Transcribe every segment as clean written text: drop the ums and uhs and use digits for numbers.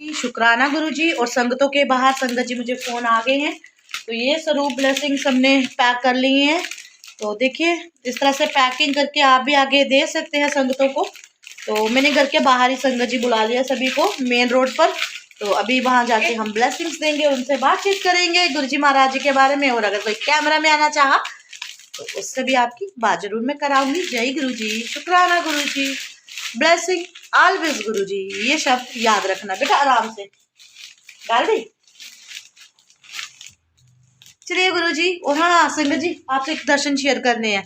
शुक्राना गुरुजी। और संगतों के बाहर संगत जी मुझे फोन आ गए हैं, तो ये स्वरूप ब्लेसिंग्स हमने पैक कर लिए हैं। तो देखिए इस तरह से पैकिंग करके आप भी आगे दे सकते हैं संगतों को। तो मैंने घर के बाहर ही संगत जी बुला लिया सभी को मेन रोड पर। तो अभी वहां जाके हम ब्लेसिंग्स देंगे, उनसे बातचीत करेंगे गुरुजी महाराज जी के बारे में। और अगर कोई कैमरा में आना चाहा तो उससे भी आपकी बात जरूर मैं कराऊंगी। जय गुरुजी, शुक्राना गुरुजी, ब्लेसिंग ऑलवेज गुरुजी। ये शब्द याद रखना बेटा, आराम से डाल दी। चलिए गुरुजी। और हाँ संगत जी, आपसे एक दर्शन शेयर करने हैं,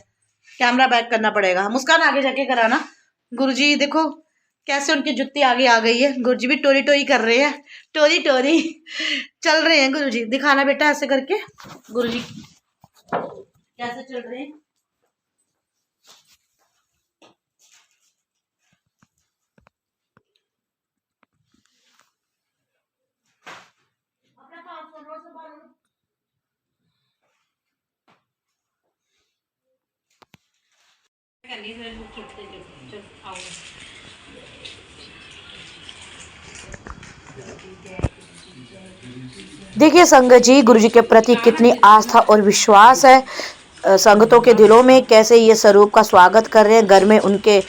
कैमरा बैक करना पड़ेगा, मुस्कान आगे जाके कराना। गुरुजी देखो कैसे उनकी जुत्ती आगे आ गई है। गुरुजी भी टोरी टोरी कर रहे हैं, टोरी टोरी चल रहे हैं गुरुजी। दिखाना बेटा ऐसे करके गुरुजी कैसे चल रहे हैं। देखिए संगत जी, गुरुजी के प्रति कितनी आस्था और विश्वास है संगतों के दिलों में। कैसे ये स्वरूप का स्वागत कर रहे हैं। घर में उनके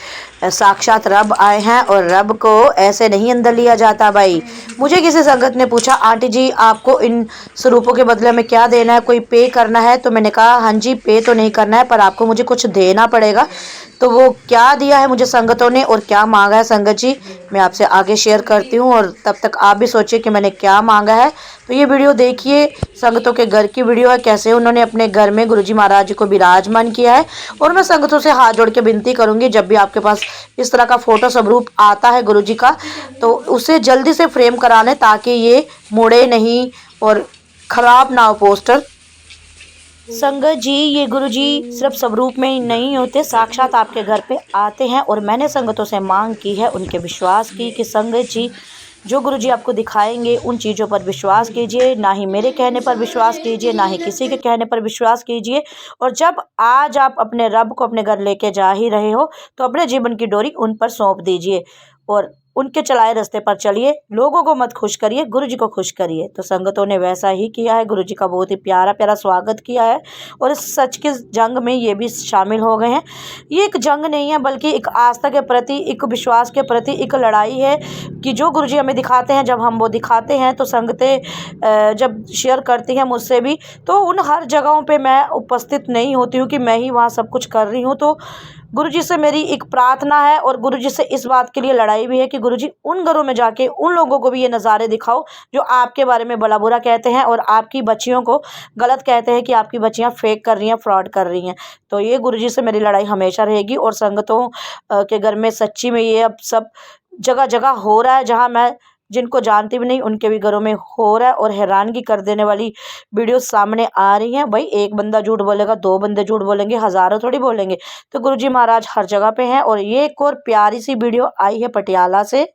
साक्षात रब आए हैं और रब को ऐसे नहीं अंदर लिया जाता भाई। मुझे किसी संगत ने पूछा आंटी जी आपको इन स्वरूपों के बदले में क्या देना है, कोई पे करना है? तो मैंने कहा हाँ जी, पे तो नहीं करना है पर आपको मुझे कुछ देना पड़ेगा। तो वो क्या दिया है मुझे संगतों ने और क्या मांगा है संगत जी, मैं आपसे आगे शेयर करती हूँ। और तब तक आप भी सोचिए कि मैंने क्या मांगा है। तो ये वीडियो देखिए, संगतों के घर की वीडियो है, कैसे उन्होंने अपने घर में गुरुजी महाराज जी को विराजमान किया है। और मैं संगतों से हाथ जोड़ के विनती करूंगी, जब भी आपके पास इस तरह का फोटो स्वरूप आता है गुरुजी का, तो उसे जल्दी से फ्रेम करा लें ताकि ये मुड़े नहीं और खराब ना हो पोस्टर। संगत जी ये गुरुजी सिर्फ स्वरूप में ही नहीं होते, साक्षात आपके घर पे आते हैं। और मैंने संगतों से मांग की है, उनके विश्वास की कि संगत जी जो गुरुजी आपको दिखाएंगे उन चीज़ों पर विश्वास कीजिए, ना ही मेरे कहने पर विश्वास कीजिए, ना ही किसी के कहने पर विश्वास कीजिए। और जब आज आप अपने रब को अपने घर लेके जा ही रहे हो तो अपने जीवन की डोरी उन पर सौंप दीजिए और उनके चलाए रास्ते पर चलिए। लोगों को मत खुश करिए, गुरुजी को खुश करिए। तो संगतों ने वैसा ही किया है, गुरुजी का बहुत ही प्यारा प्यारा स्वागत किया है। और इस सच की जंग में ये भी शामिल हो गए हैं। ये एक जंग नहीं है बल्कि एक आस्था के प्रति, एक विश्वास के प्रति एक लड़ाई है कि जो गुरुजी हमें दिखाते हैं, जब हम वो दिखाते हैं तो संगतें जब शेयर करती हैं मुझसे भी, तो उन हर जगहों पे मैं उपस्थित नहीं होती हूँ कि मैं ही वहाँ सब कुछ कर रही हूँ। तो गुरुजी से मेरी एक प्रार्थना है और गुरुजी से इस बात के लिए लड़ाई भी है कि गुरुजी उन घरों में जाके उन लोगों को भी ये नज़ारे दिखाओ जो आपके बारे में भला बुरा कहते हैं और आपकी बच्चियों को गलत कहते हैं कि आपकी बच्चियां फेक कर रही हैं, फ्रॉड कर रही हैं। तो ये गुरुजी से मेरी लड़ाई हमेशा रहेगी। और संगतों के घर में सच्ची में ये अब सब जगह जगह हो रहा है, जहाँ मैं जिनको जानती भी नहीं उनके भी घरों में हो रहा है। और हैरानगी कर देने वाली वीडियो सामने आ रही हैं। भाई एक बंदा झूठ बोलेगा, दो बंदे झूठ बोलेंगे, हज़ारों थोड़ी बोलेंगे। तो गुरुजी महाराज हर जगह पे हैं। और ये एक और प्यारी सी वीडियो आई है पटियाला से,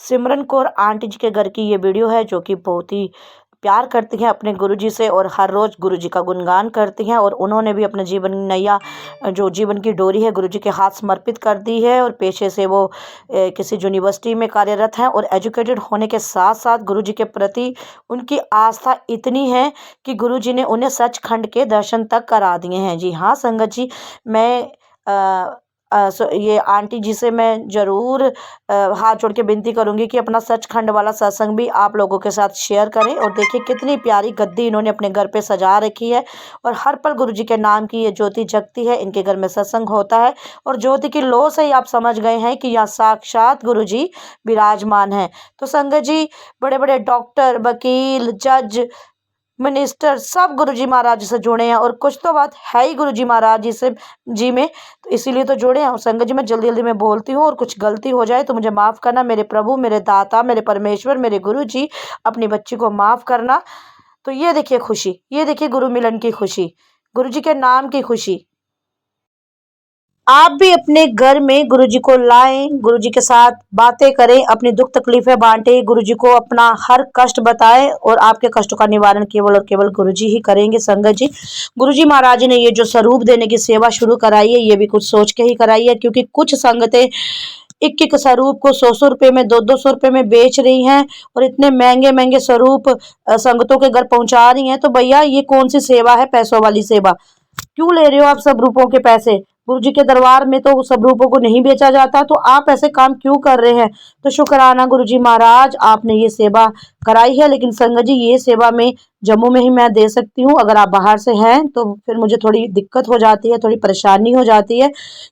सिमरन कौर आंटी जी के घर की ये वीडियो है, जो कि बहुत ही प्यार करती हैं अपने गुरुजी से और हर रोज़ गुरुजी का गुणगान करती हैं। और उन्होंने भी अपने जीवन नैया, जो जीवन की डोरी है, गुरुजी के हाथ समर्पित कर दी है। और पेशे से वो किसी यूनिवर्सिटी में कार्यरत हैं और एजुकेटेड होने के साथ साथ गुरुजी के प्रति उनकी आस्था इतनी है कि गुरुजी ने उन्हें सचखंड के दर्शन तक करा दिए हैं। जी हाँ संगत जी, मैं ये आंटी जी से मैं ज़रूर हाथ जोड़ के विनती करूंगी कि अपना सचखंड वाला सत्संग भी आप लोगों के साथ शेयर करें। और देखिए कितनी प्यारी गद्दी इन्होंने अपने घर पे सजा रखी है और हर पल गुरुजी के नाम की ये ज्योति जगती है। इनके घर में सत्संग होता है और ज्योति की लो से ही आप समझ गए हैं कि यहाँ साक्षात गुरुजी विराजमान हैं। तो संगत जी बड़े बड़े डॉक्टर, वकील, जज, मिनिस्टर सब गुरुजी महाराज से जुड़े हैं। और कुछ तो बात है ही गुरुजी महाराज जी में, तो इसीलिए तो जुड़े हैं। और संगत जी मैं जल्दी जल्दी में बोलती हूँ और कुछ गलती हो जाए तो मुझे माफ़ करना। मेरे प्रभु, मेरे दाता, मेरे परमेश्वर, मेरे गुरुजी, अपनी बच्ची को माफ़ करना। तो ये देखिए खुशी, ये देखिए गुरु मिलन की खुशी, गुरुजी के नाम की खुशी। आप भी अपने घर में गुरुजी को लाएं, गुरुजी के साथ बातें करें, अपनी दुख तकलीफें बांटें, गुरुजी को अपना हर कष्ट बताएं और आपके कष्टों का निवारण केवल और केवल गुरुजी ही करेंगे। संगत जी गुरुजी महाराज ने ये जो स्वरूप देने की सेवा शुरू कराई है, ये भी कुछ सोच के ही कराई है, क्योंकि कुछ संगतें एक एक स्वरूप को 100-100 रुपए में 200-200 रुपए में बेच रही हैं और इतने महंगे महंगे स्वरूप संगतों के घर पहुंचा रही हैं। तो भैया ये कौन सी सेवा है, पैसों वाली सेवा? क्यों ले रहे हो आप सब रूपों के पैसे? गुरु जी के दरबार में तो सब रूपों को नहीं बेचा जाता, तो आप ऐसे काम क्यों कर रहे हैं? तो शुक्राना गुरु जी महाराज, आपने ये सेवा कराई है, लेकिन संगत जी ये सेवा में जम्मू में ही मैं दे सकती हूँ। अगर आप बाहर से हैं तो फिर मुझे थोड़ी दिक्कत हो जाती है, थोड़ी परेशानी हो जाती है,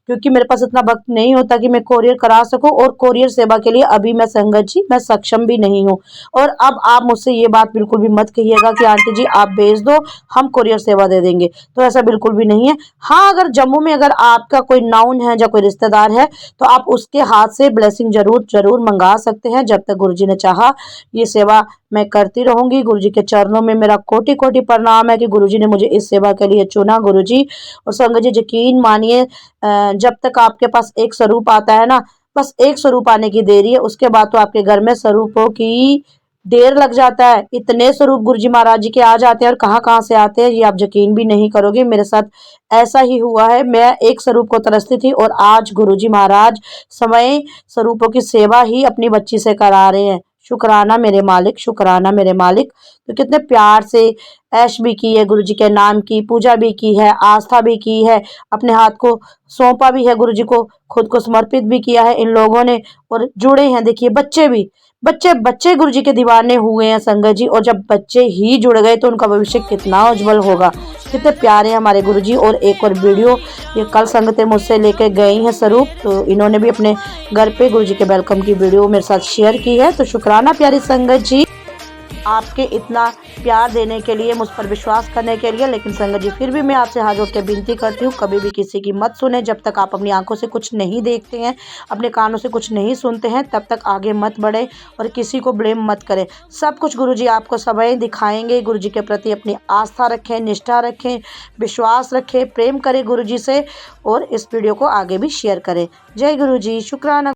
क्योंकि मेरे पास इतना वक्त नहीं होता कि मैं कोरियर करा सकूं, और कोरियर सेवा के लिए अभी मैं संगत जी मैं सक्षम भी नहीं हूँ। और अब आप मुझसे ये बात बिल्कुल भी मत कहिएगा कि आंटी जी आप भेज दो, हम कोरियर सेवा दे देंगे, तो ऐसा बिल्कुल भी नहीं है। हाँ, अगर जम्मू में अगर आपका कोई नाउन है या कोई रिश्तेदार है तो आप उसके हाथ से ब्लेसिंग जरूर जरूर मंगा सकते हैं। जब तक गुरुजी ने चाहा ये सेवा मैं करती रहूंगी। गुरुजी के चरणों में मेरा कोटि कोटि प्रणाम है कि गुरुजी ने मुझे इस सेवा के लिए चुना गुरुजी। और संगत जी यकीन मानिए, जब तक आपके पास एक स्वरूप आता है ना, बस एक स्वरूप आने की देरी है, उसके बाद तो आपके घर में स्वरूपों की ढेर लग जाता है। इतने स्वरूप गुरुजी महाराज जी के आ जाते हैं, और कहाँ कहाँ से आते हैं ये आप यकीन भी नहीं करोगे। मेरे साथ ऐसा ही हुआ है, मैं एक स्वरूप को तरसती थी और आज गुरुजी महाराज समय स्वरूपों की सेवा ही अपनी बच्ची से करा रहे हैं। शुक्राना मेरे मालिक, शुक्राना मेरे मालिक। तो कितने प्यार से ऐश भी की है गुरुजी के नाम की, पूजा भी की है, आस्था भी की है, अपने हाथ को सौंपा भी है गुरुजी को, खुद को समर्पित भी किया है इन लोगों ने, और जुड़े हैं। देखिए बच्चे भी, बच्चे बच्चे गुरुजी के दीवाने हुए हैं संगत जी, और जब बच्चे ही जुड़ गए तो उनका भविष्य कितना उज्जवल होगा। कितने प्यारे हमारे गुरुजी। और एक और वीडियो ये कल संगतें मुझसे लेके गई हैं स्वरूप, तो इन्होंने भी अपने घर पे गुरुजी के वेलकम की वीडियो मेरे साथ शेयर की है। तो शुक्राना प्यारी संगत जी आपके इतना प्यार देने के लिए, मुझ पर विश्वास करने के लिए। लेकिन संगत जी फिर भी मैं आपसे हाथ जोड़ के विनती करती हूँ, कभी भी किसी की मत सुने। जब तक आप अपनी आंखों से कुछ नहीं देखते हैं, अपने कानों से कुछ नहीं सुनते हैं, तब तक आगे मत बढ़े और किसी को ब्लेम मत करें। सब कुछ गुरुजी आपको समय दिखाएंगे। गुरुजी के प्रति अपनी आस्था रखें, निष्ठा रखें, विश्वास रखें, प्रेम करें गुरुजी से, और इस वीडियो को आगे भी शेयर करें। जय गुरुजी। शुक्राना।